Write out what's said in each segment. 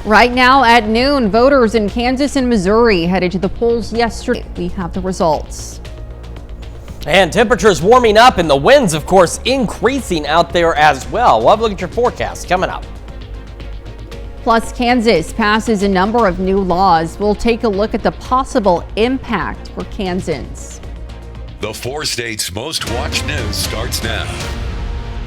Right now at noon, voters in Kansas and Missouri headed to the polls yesterday. We have the results. And temperatures warming up and the winds, of course, increasing out there as well. We'll have a look at your forecast coming up. Plus, Kansas passes a number of new laws. We'll take a look at the possible impact for Kansans. The 4 states' most watched news starts now.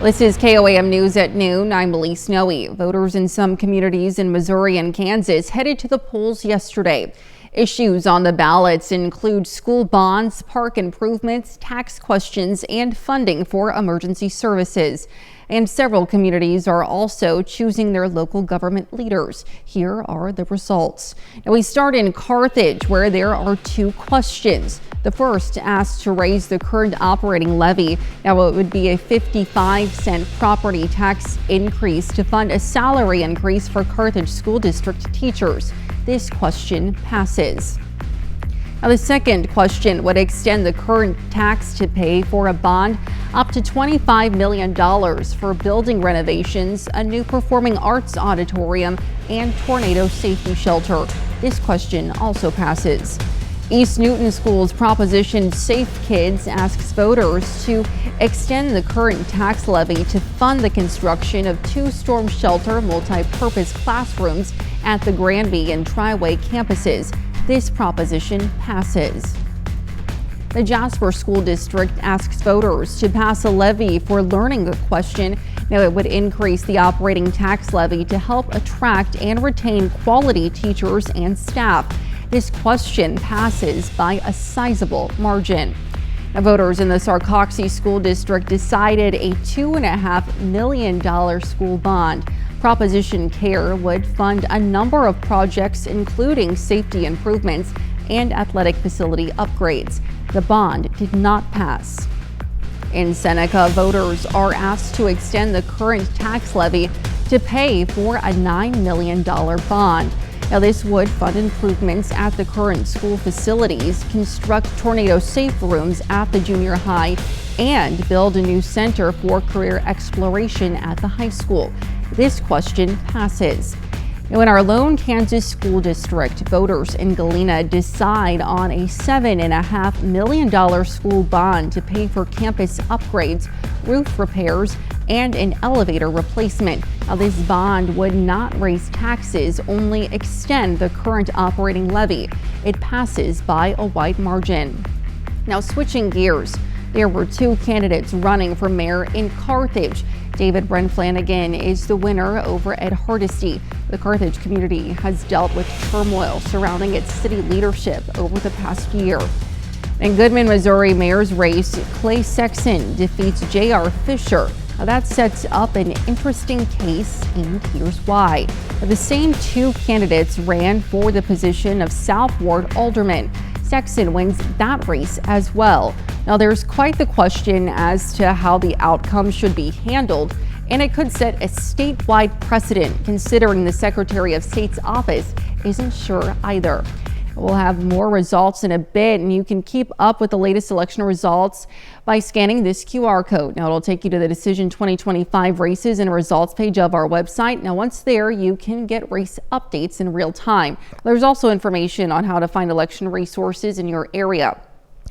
This is KOAM News at noon. I'm Elise Noe. Voters in some communities in Missouri and Kansas headed to the polls yesterday. Issues on the ballots include school bonds, park improvements, tax questions, and funding for emergency services. And several communities are also choosing their local government leaders. Here are the results. Now we start in Carthage, where there are 2 questions. The first asks to raise the current operating levy. Now it would be a 55-cent property tax increase to fund a salary increase for Carthage School District teachers. This question passes. Now the second question would extend the current tax to pay for a bond up to $25 million for building renovations, a new performing arts auditorium, and tornado safety shelter. This question also passes. East Newton School's proposition Safe Kids asks voters to extend the current tax levy to fund the construction of 2 storm shelter multi-purpose classrooms at the Granby and Triway campuses. This proposition passes. The Jasper School District asks voters to pass a levy for learning a question. Now it would increase the operating tax levy to help attract and retain quality teachers and staff. This question passes by a sizable margin. Now, voters in the Sarcoxy School District decided a $2.5 million school bond. Proposition Care would fund a number of projects, including safety improvements and athletic facility upgrades. The bond did not pass. In Seneca, voters are asked to extend the current tax levy to pay for a $9 million bond. Now, this would fund improvements at the current school facilities, construct tornado safe rooms at the junior high, and build a new center for career exploration at the high school. This question passes. Now, in our lone Kansas school district, voters in Galena decide on a $7.5 million school bond to pay for campus upgrades, roof repairs, and an elevator replacement. Now, this bond would not raise taxes, only extend the current operating levy. It passes by a wide margin. Now, switching gears, there were 2 candidates running for mayor in Carthage. David Brent Flanagan is the winner over at Hardesty. The Carthage community has dealt with turmoil surrounding its city leadership over the past year. In Goodman, Missouri mayor's race, Clay Sexton defeats J.R. Fisher. Now that sets up an interesting case, and here's why. The same 2 candidates ran for the position of South Ward alderman. Sexton wins that race as well. Now there's quite the question as to how the outcome should be handled, and it could set a statewide precedent considering the Secretary of State's office isn't sure either. We'll have more results in a bit, and you can keep up with the latest election results by scanning this QR code. Now it'll take you to the Decision 2025 races and results page of our website. Now once there, you can get race updates in real time. There's also information on how to find election resources in your area.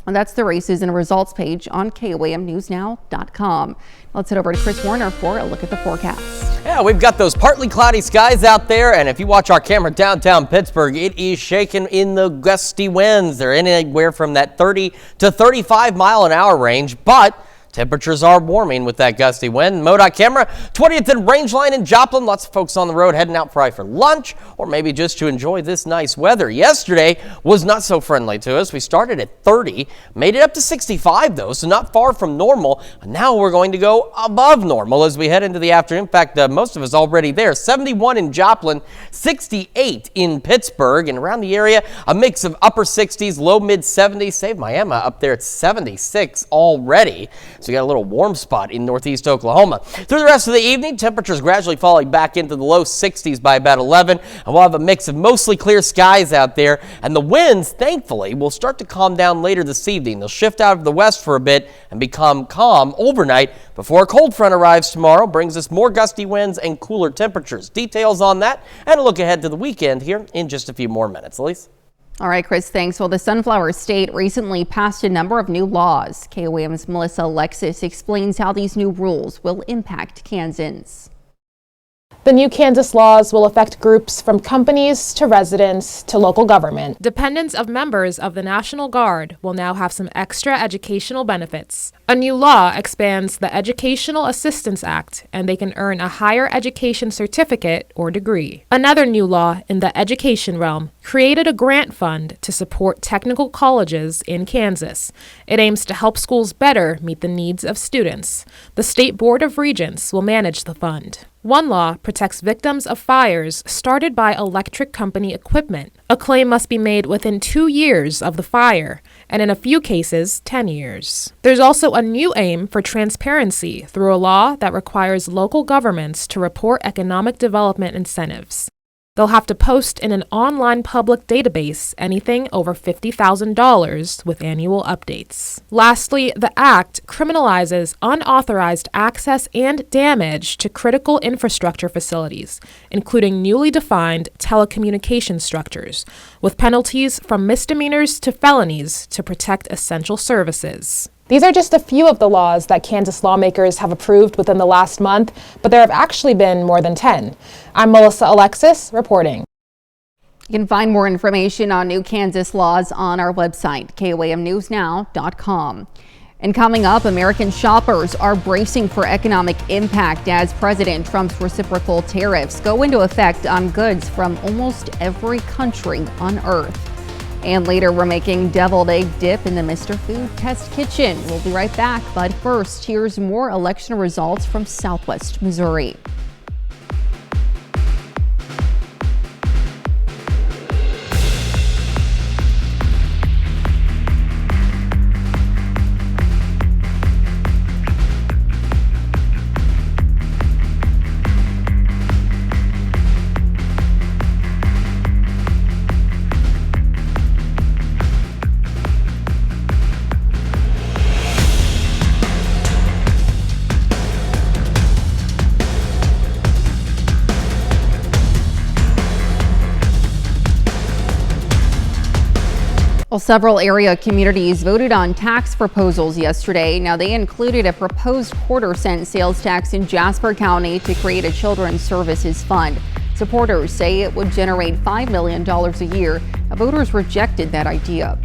And that's the races and results page on KOAMnewsnow.com. Let's head over to Chris Warner for a look at the forecast. Yeah, we've got those partly cloudy skies out there, and if you watch our camera downtown Pittsburgh, it is shaking in the gusty winds. They're anywhere from that 30 to 35 mile an hour range, but temperatures are warming with that gusty wind. MoDOT camera, 20th and Rangeline in Joplin. Lots of folks on the road heading out probably for lunch or maybe just to enjoy this nice weather. Yesterday was not so friendly to us. We started at 30, made it up to 65 though, so not far from normal. And now we're going to go above normal as we head into the afternoon. In fact, most of us already there. 71 in Joplin, 68 in Pittsburgh, and around the area, a mix of upper 60s, low mid 70s. Save Miami up there at 76 already. So you got a little warm spot in northeast Oklahoma. Through the rest of the evening, temperatures gradually falling back into the low 60s by about 11, and we'll have a mix of mostly clear skies out there, and the winds, thankfully, will start to calm down later this evening. They'll shift out of the west for a bit and become calm overnight before a cold front arrives tomorrow, brings us more gusty winds and cooler temperatures. Details on that and a look ahead to the weekend here in just a few more minutes. Elise? All right, Chris, thanks. Well, the Sunflower State recently passed a number of new laws. KOAM's Melissa Alexis explains how these new rules will impact Kansans. The new Kansas laws will affect groups from companies to residents to local government. Dependents of members of the National Guard will now have some extra educational benefits. A new law expands the Educational Assistance Act, and they can earn a higher education certificate or degree. Another new law in the education realm created a grant fund to support technical colleges in Kansas. It aims to help schools better meet the needs of students. The State Board of Regents will manage the fund. One law protects victims of fires started by electric company equipment. A claim must be made within 2 years of the fire, and in a few cases, 10 years. There's also a new aim for transparency through a law that requires local governments to report economic development incentives. They'll have to post in an online public database anything over $50,000 with annual updates. Lastly, the Act criminalizes unauthorized access and damage to critical infrastructure facilities, including newly defined telecommunication structures, with penalties from misdemeanors to felonies to protect essential services. These are just a few of the laws that Kansas lawmakers have approved within the last month, but there have actually been more than 10. I'm Melissa Alexis reporting. You can find more information on new Kansas laws on our website, KOAMnewsnow.com. And coming up, American shoppers are bracing for economic impact as President Trump's reciprocal tariffs go into effect on goods from almost every country on Earth. And later, we're making deviled egg dip in the Mr. Food Test Kitchen. We'll be right back, but first, here's more election results from Southwest Missouri. Well, several area communities voted on tax proposals yesterday. Now, they included a proposed quarter-cent sales tax in Jasper County to create a children's services fund. Supporters say it would generate $5 million a year. Now, voters rejected that idea.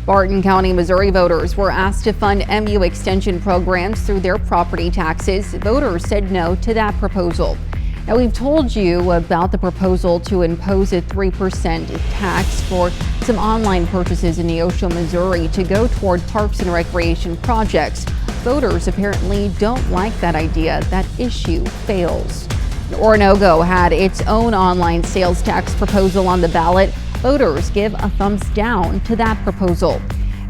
Barton County, Missouri voters were asked to fund MU extension programs through their property taxes. Voters said no to that proposal. Now, we've told you about the proposal to impose a 3% tax for some online purchases in Neosho, Missouri to go toward parks and recreation projects. Voters apparently don't like that idea. That issue fails. Oronogo had its own online sales tax proposal on the ballot. Voters give a thumbs down to that proposal.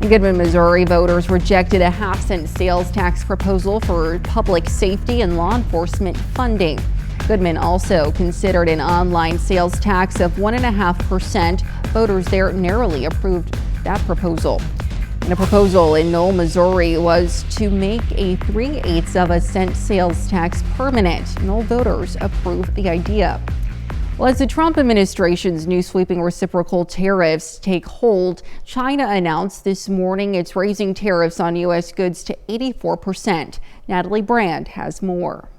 In Goodman, Missouri, voters rejected a half-cent sales tax proposal for public safety and law enforcement funding. Goodman also considered an online sales tax of 1.5%. Voters there narrowly approved that proposal. And a proposal in Knoll, Missouri was to make a 3/8 cent sales tax permanent. Knoll voters approved the idea. Well, as the Trump administration's new sweeping reciprocal tariffs take hold, China announced this morning it's raising tariffs on U.S. goods to 84%. Natalie Brand has more.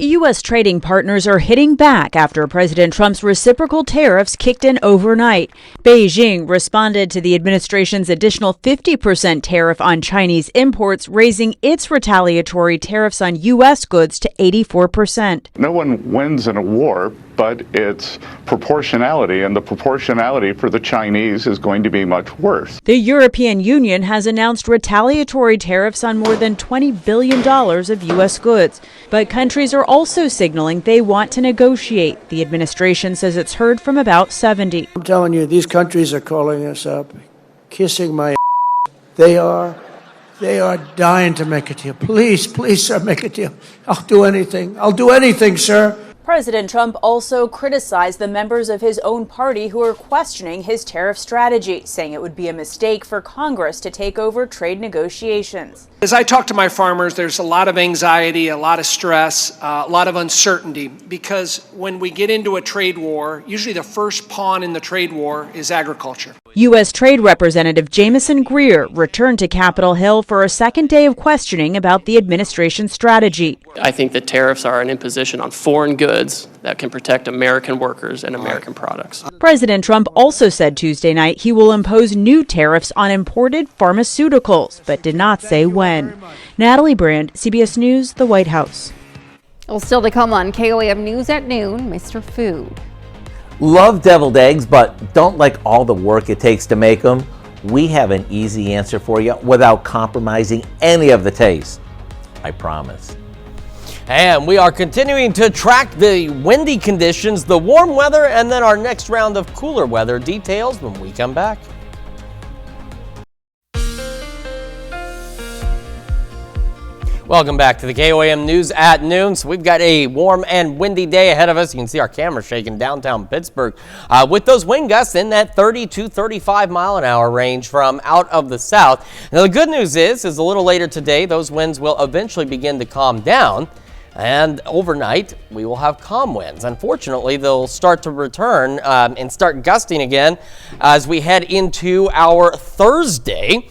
U.S. trading partners are hitting back after President Trump's reciprocal tariffs kicked in overnight. Beijing responded to the administration's additional 50% tariff on Chinese imports, raising its retaliatory tariffs on U.S. goods to 84%. No one wins in a war, but it's proportionality, and the proportionality for the Chinese is going to be much worse. The European Union has announced retaliatory tariffs on more than $20 billion of U.S. goods, but countries are also signaling they want to negotiate. The administration says it's heard from about 70. I'm telling you, these countries are calling us up, kissing my ass. They are They are dying to make it here. Please, please, sir, make it here. I'll do anything. I'll do anything, sir. President Trump also criticized the members of his own party who are questioning his tariff strategy, saying it would be a mistake for Congress to take over trade negotiations. As I talk to my farmers, there's a lot of anxiety, a lot of stress, a lot of uncertainty, because when we get into a trade war, usually the first pawn in the trade war is agriculture. U.S. Trade Representative Jamison Greer returned to Capitol Hill for a second day of questioning about the administration's strategy. I think that tariffs are an imposition on foreign goods that can protect American workers and American products. President Trump also said Tuesday night he will impose new tariffs on imported pharmaceuticals, but did not say when. Natalie Brand, CBS News, the White House. Well, still to come on KOAM News at noon, Mr. Food. Love deviled eggs, but don't like all the work it takes to make them? We have an easy answer for you without compromising any of the taste. I promise. And we are continuing to track the windy conditions, the warm weather, and then our next round of cooler weather details when we come back. Welcome back to the KOAM News at noon. So we've got a warm and windy day ahead of us. You can see our camera shaking downtown Pittsburgh with those wind gusts in that 30 to 35 mile an hour range from out of the south. Now the good news is a little later today, those winds will eventually begin to calm down. And overnight, we will have calm winds. Unfortunately, they'll start to return and start gusting again as we head into our Thursday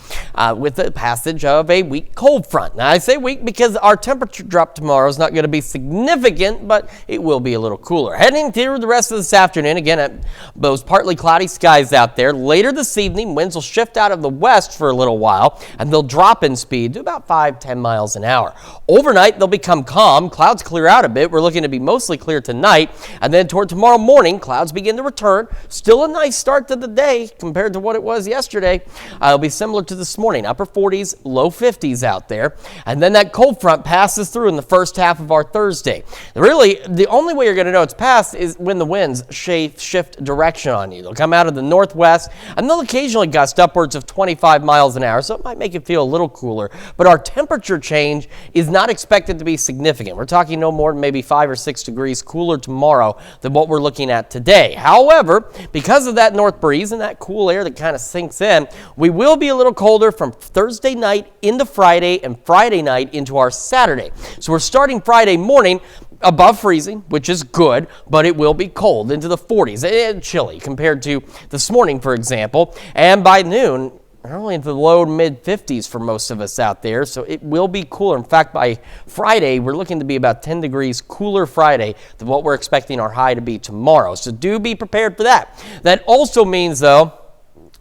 with the passage of a weak cold front. Now, I say weak because our temperature drop tomorrow is not going to be significant, but it will be a little cooler. Heading through the rest of this afternoon, again, at those partly cloudy skies out there. Later this evening, winds will shift out of the west for a little while, and they'll drop in speed to about 5-10 miles an hour. Overnight, they'll become calm. Clouds clear out a bit. We're looking to be mostly clear tonight, and then toward tomorrow morning, clouds begin to return. Still a nice start to the day compared to what it was yesterday. It'll be similar to this morning, upper 40s, low 50s out there, and then that cold front passes through in the first half of our Thursday. Really, the only way you're going to know it's passed is when the winds shift direction on you. They'll come out of the northwest, and they'll occasionally gust upwards of 25 miles an hour, so it might make it feel a little cooler, but our temperature change is not expected to be significant. We're talking no more than maybe 5 or 6 degrees cooler tomorrow than what we're looking at today. However, because of that north breeze and that cool air that kind of sinks in, we will be a little colder from Thursday night into Friday and Friday night into our Saturday. So we're starting Friday morning above freezing, which is good, but it will be cold into the 40s and chilly compared to this morning, for example. And by noon, early into the low to mid 50s for most of us out there, so it will be cooler. In fact, by Friday, we're looking to be about 10 degrees cooler Friday than what we're expecting our high to be tomorrow. So do be prepared for that. That also means, though,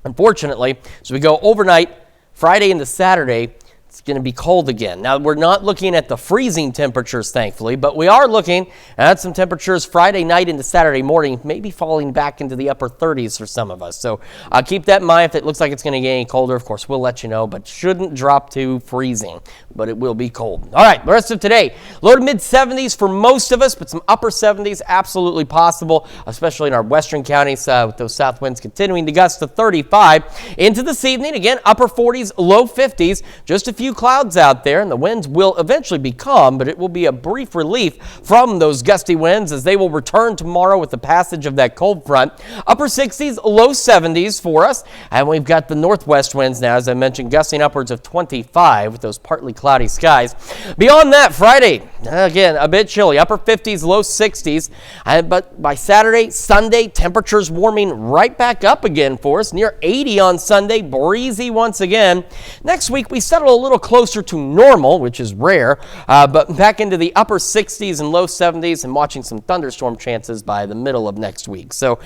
unfortunately, as we go overnight, Friday into Saturday, it's going to be cold again. Now, we're not looking at the freezing temperatures, thankfully, but we are looking at some temperatures Friday night into Saturday morning, maybe falling back into the upper 30s for some of us. So keep that in mind. If it looks like it's going to get any colder, of course, we'll let you know, but shouldn't drop to freezing, but it will be cold. All right, the rest of today, low to mid 70s for most of us, but some upper 70s absolutely possible, especially in our western counties with those south winds continuing to gust to 35. Into this evening, again, upper 40s, low 50s, just a few clouds out there, and the winds will eventually be calm, but it will be a brief relief from those gusty winds as they will return tomorrow with the passage of that cold front. Upper 60s, low 70s for us, and we've got the northwest winds now, as I mentioned, gusting upwards of 25 with those partly cloudy skies. Beyond that, Friday, again, a bit chilly, upper 50s, low 60s, but by Saturday, Sunday, temperatures warming right back up again for us, near 80 on Sunday, breezy once again. Next week, we settle a little closer to normal, which is rare, but back into the upper 60s and low 70s and watching some thunderstorm chances by the middle of next week. So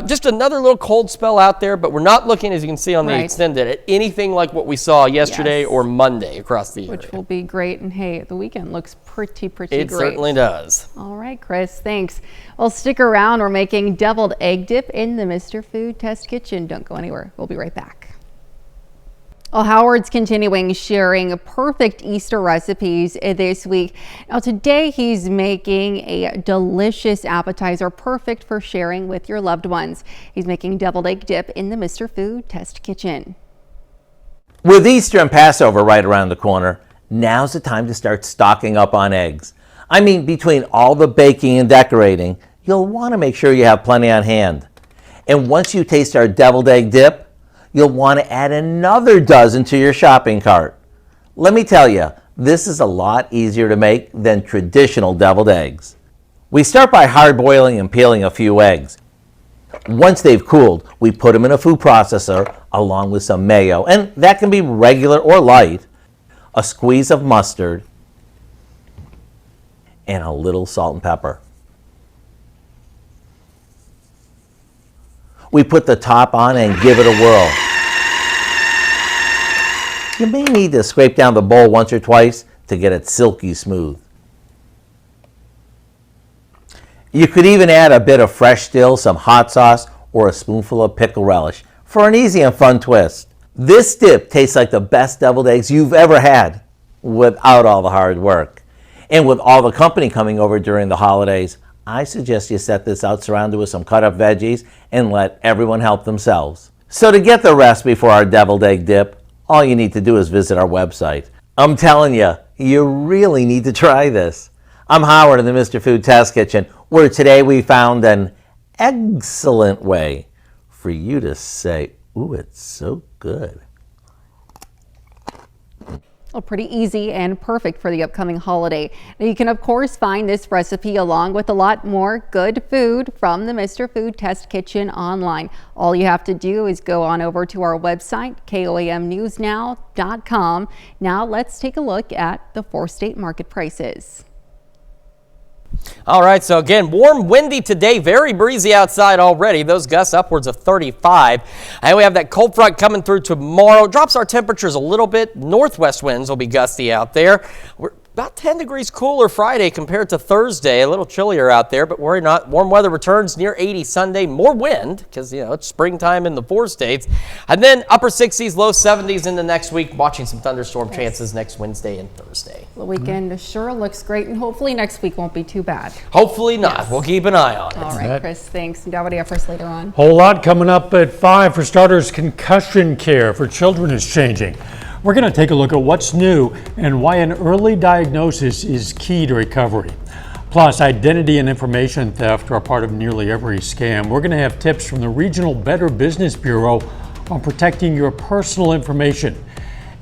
just another little cold spell out there, but we're not looking, as you can see on the extended, at anything like what we saw yesterday or Monday across the area. Which will be great. And hey, the weekend looks pretty great. It certainly does. All right, Chris, thanks. Well, stick around. We're making deviled egg dip in the Mr. Food Test Kitchen. Don't go anywhere. We'll be right back. Well, Howard's continuing sharing perfect Easter recipes this week. Now, today he's making a delicious appetizer perfect for sharing with your loved ones. He's making deviled egg dip in the Mr. Food Test Kitchen. With Easter and Passover right around the corner, now's the time to start stocking up on eggs. I mean, between all the baking and decorating, you'll want to make sure you have plenty on hand. And once you taste our deviled egg dip, you'll want to add another dozen to your shopping cart. Let me tell you, this is a lot easier to make than traditional deviled eggs. We start by hard boiling and peeling a few eggs. Once they've cooled, we put them in a food processor along with some mayo, and that can be regular or light, a squeeze of mustard, and a little salt and pepper. We put the top on and give it a whirl. You may need to scrape down the bowl once or twice to get it silky smooth. You could even add a bit of fresh dill, some hot sauce, or a spoonful of pickle relish for an easy and fun twist. This dip tastes like the best deviled eggs you've ever had without all the hard work. And with all the company coming over during the holidays, I suggest you set this out surrounded with some cut up veggies and let everyone help themselves. So to get the recipe for our deviled egg dip, all you need to do is visit our website. I'm telling you, you really need to try this. I'm Howard in the Mr. Food Test Kitchen, where today we found an excellent way for you to say, ooh, it's so good. Well, pretty easy and perfect for the upcoming holiday. Now, you can, of course, find this recipe along with a lot more good food from the Mr. Food Test Kitchen online. All you have to do is go on over to our website, KOAMnewsnow.com. Now, let's take a look at the 4-state market prices. All right, so again, warm, windy today, very breezy outside already. Those gusts upwards of 35. And we have that cold front coming through tomorrow. Drops our temperatures a little bit. Northwest winds will be gusty out there. We're about 10 degrees cooler Friday compared to Thursday. A little chillier out there, but worry not. Warm weather returns near 80 Sunday. More wind because, you know, it's springtime in the 4 states. And then upper 60s, low 70s in the next week. Watching some thunderstorm chances next Wednesday and Thursday. The weekend sure looks great, and hopefully next week won't be too bad. Hopefully not. Yes. We'll keep an eye on it. All right, Chris, thanks. And what do you have for us later on? Whole lot coming up at 5. For starters, concussion care for children is changing. We're going to take a look at what's new and why an early diagnosis is key to recovery. Plus, identity and information theft are part of nearly every scam. We're going to have tips from the Regional Better Business Bureau on protecting your personal information.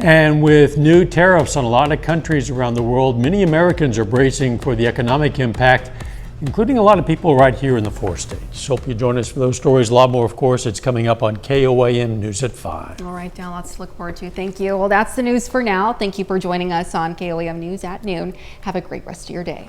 And with new tariffs on a lot of countries around the world, many Americans are bracing for the economic impact, including a lot of people right here in the 4 states. Hope you join us for those stories. A lot more, of course. It's coming up on KOAM News at 5. All right, now let's look forward to. Thank you. Well, that's the news for now. Thank you for joining us on KOAM News at noon. Have a great rest of your day.